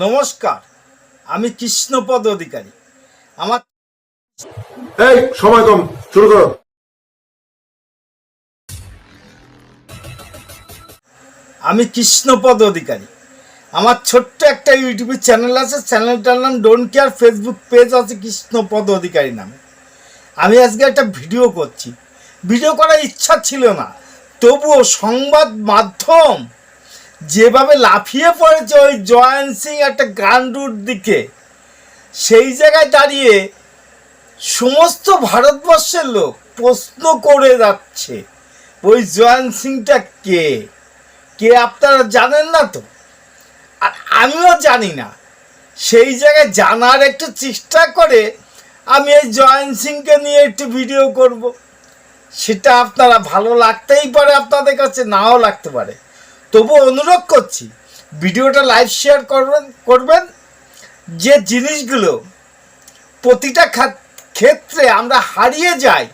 নমস্কার, আমি কৃষ্ণপদ অধিকারী। আমার এই সময় কম, শুরু করো। আমি কৃষ্ণপদ অধিকারী। আমার ছোট্ট একটা ইউটিউব চ্যানেল আছে, চ্যানেলটার নাম ডোন্ট কেয়ার। ফেসবুক পেজ আছে কৃষ্ণপদ অধিকারী নামে। আমি আজকে একটা ভিডিও করছি। ভিডিও করার ইচ্ছা ছিল না, তবুও সংবাদ মাধ্যম যেভাবে লাফিয়ে পড়েছে ওই জয়ন্ত সিং একটা গান্ডুর দিকে, সেই জায়গায় দাঁড়িয়ে সমস্ত ভারতবর্ষের লোক প্রশ্ন করে যাচ্ছে ওই জয়ন্ত সিংটা কে কে আপনারা জানেন না তো, আর আমিও জানি না। সেই জায়গায় জানার একটু চেষ্টা করে আমি এই জয়ন্ত সিংকে নিয়ে একটু ভিডিও করব। সেটা আপনারা ভালো লাগতেই পারে, আপনাদের কাছে নাও লাগতে পারে, তবু অনুরোধ করছি ভিডিওটা লাইভ শেয়ার করবেন। যে জিনিসগুলো প্রতিটা ক্ষেত্রে আমরা হারিয়ে যাই,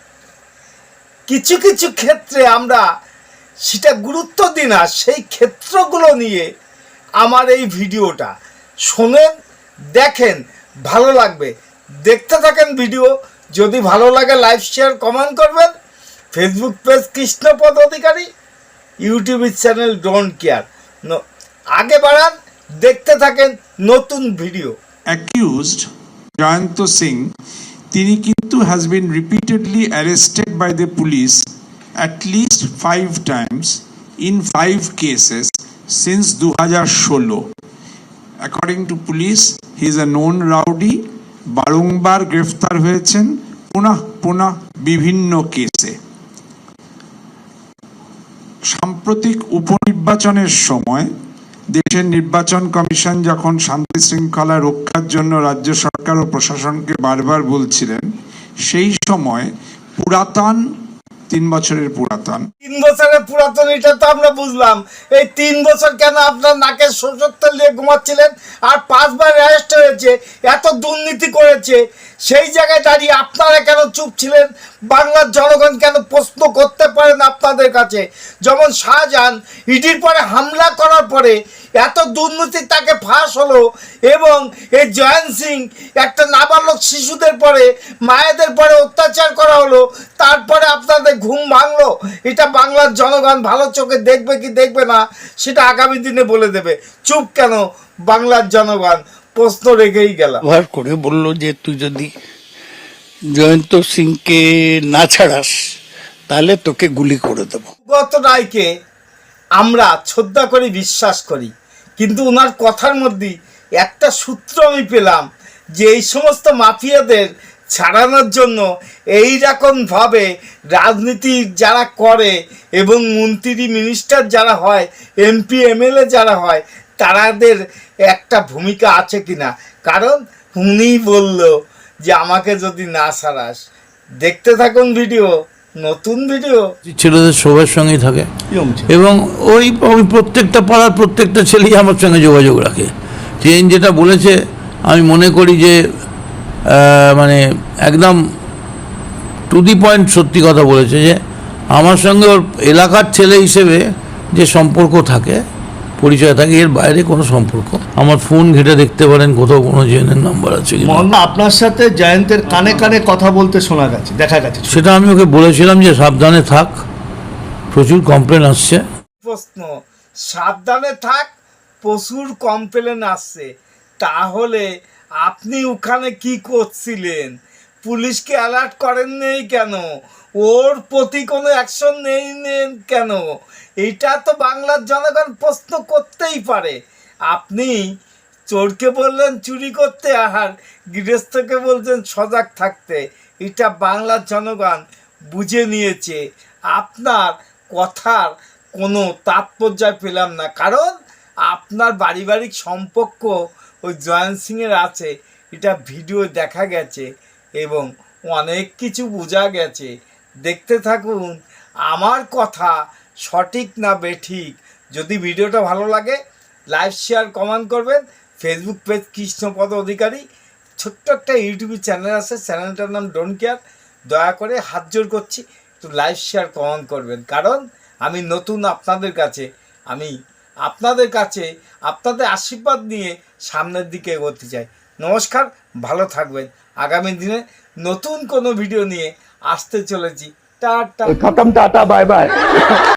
কিছু কিছু ক্ষেত্রে আমরা সেটা গুরুত্ব দিই না, সেই ক্ষেত্রগুলো নিয়ে আমার এই ভিডিওটা শোনেন, দেখেন, ভালো লাগবে। দেখতে থাকেন ভিডিও। যদি ভালো লাগে লাইভ শেয়ার কমেন্ট করবেন। Facebook page Krishnapada Adhikari, YouTube channel don't care. আগে বাড়ান, দেখতে থাকেন নতুন ভিডিও। Accused Jayant Singh, তিনি কিন্তু has been repeatedly arrested by the police at least 5 times in 5 cases since 2016. According to police, he is a known rowdy. বারংবার গ্রেফতার হয়েছেন পুনঃ বিভিন্ন কেসে। সাম্প্রতিক উপনির্বাচনের সময় দেশের নির্বাচন কমিশন যখন শান্তি শৃঙ্খলা রক্ষার জন্য রাজ্য সরকার ও প্রশাসনকে বারবার বলছিলেন, সেই সময় পুরাতন 3 বছরের পুরাতন 3 বছরের পুরাতন, এটা তো আমরা বুঝলাম। এই 3 বছর কেন আপনার নাকে সরষের তেল দিয়ে ঘুমাচ্ছিলেন? আর 5 বার অ্যারেস্ট হয়েছে, এত দুর্নীতি করেছে, সেই জায়গায় দাঁড়িয়ে আপনারা কেন চুপ ছিলেন? বাংলার জনগণ কেন প্রশ্ন করতে পারেন আপনাদের কাছে? যেমন শাহজাহান ইডির পরে হামলা করার পরে এত দুর্নীতি তাকে ফাঁস হলো, এবং এই জয়ন্ত সিং একটা নাবালক শিশুদের পরে, মায়েদের পরে অত্যাচার করা হলো, তারপরে আপনাদের ঘুম ভাঙলো। এটা বাংলার জনগণ ভালো চোখে দেখবে কি দেখবে না সেটা আগামী দিনে বলে দেবে। চুপ কেন বাংলার জনগণ? প্রশ্ন রেখেই গেলাম। ব্যবহার করে বলল যে তুই যদি জয়ন্ত সিংকে না ছাড়াস তাহলে তোকে গুলি করে দেবো। গত রায়কে আমরা শ্রদ্ধা করি, বিশ্বাস করি, কিন্তু ওনার কথার মধ্যে একটা সূত্র আমি পেলাম যে এই সমস্ত মাফিয়াদের ছাড়ানোর জন্য এই রকমভাবে রাজনীতি যারা করে এবং মন্ত্রী মিনিস্টার যারা হয়, এমপি এমএলএ যারা হয়, তাদের একটা ভূমিকা আছে কিনা। কারণ উনি বলল যে আমাকে যদি না ছাড়াস। দেখতে থাকুন ভিডিও, নতুন ভিডিও। ছেলেদের সবার সঙ্গেই থাকে এবং ওই প্রত্যেকটা পাড়ার প্রত্যেকটা ছেলেই আমার সঙ্গে যোগাযোগ রাখে। ট্রেন যেটা বলেছে আমি মনে করি যে মানে একদম টু দি পয়েন্ট সত্যি কথা বলেছে, যে আমার সঙ্গে ওর এলাকার ছেলে হিসেবে যে সম্পর্ক থাকে, পরিচয় থাকে, এর বাইরে কোনো সম্পর্ক। আমার ফোন ঘেটে দেখতে পারেন, কোথাও কোনো জেনের নাম্বার আছে কিনা। আপনার সাথে জয়ন্তের কানে কানে কথা বলতে শোনা গেছে, দেখা গেছে, সেটা আমি ওকে বলেছিলাম যে সাবধানে থাক, প্রচুর কমপ্লেন আসছে। প্রশ্ন, সাবধানে থাক, প্রচুর কমপ্লেন আসছে। তাহলে আপনি ওখানে কি করছিলেন? পুলিশকে অ্যালার্ট করেন নেই কেন? ওর প্রতি কোনো অ্যাকশন নেন কেন? এটা তো বাংলার জনগণ প্রশ্ন করতেই পারে। আপনি চোরকে বললেন চুরি করতে, আর গৃহস্থকে বলছেন সজাগ থাকতে। এটা বাংলার জনগণ বুঝে নিয়েছে। আপনার কথার কোনো তাৎপর্য পেলাম না, কারণ আপনার পারিবারিক সম্পর্ক ওই জয়ন্ত সিংয়ের আছে, এটা ভিডিও দেখা গেছে এবং অনেক কিছু বোঝা গেছে। দেখতে থাকুন। আমার কথা সঠিক না বেঠিক, যদি ভিডিওটা ভালো লাগে লাইক শেয়ার কমেন্ট করবেন। ফেসবুক পেজ কৃষ্ণপদ অধিকারী, ছোট্ট একটা ইউটিউব চ্যানেল আছে, চ্যানেলটার নাম ডোন্ট কেয়ার। দয়া করে হাত জোর করছি, একটু লাইক শেয়ার কমেন্ট করবেন, কারণ আমি নতুন আপনাদের কাছে। আমি আপনাদের কাছে আপনাদের আশীর্বাদ নিয়ে সামনের দিকে এগোতে চাই। নমস্কার, ভালো থাকবেন। আগামী দিনে নতুন কোনো ভিডিও নিয়ে আসতে চলেছি। টাটা। खत्म, टाटा बाय बाय।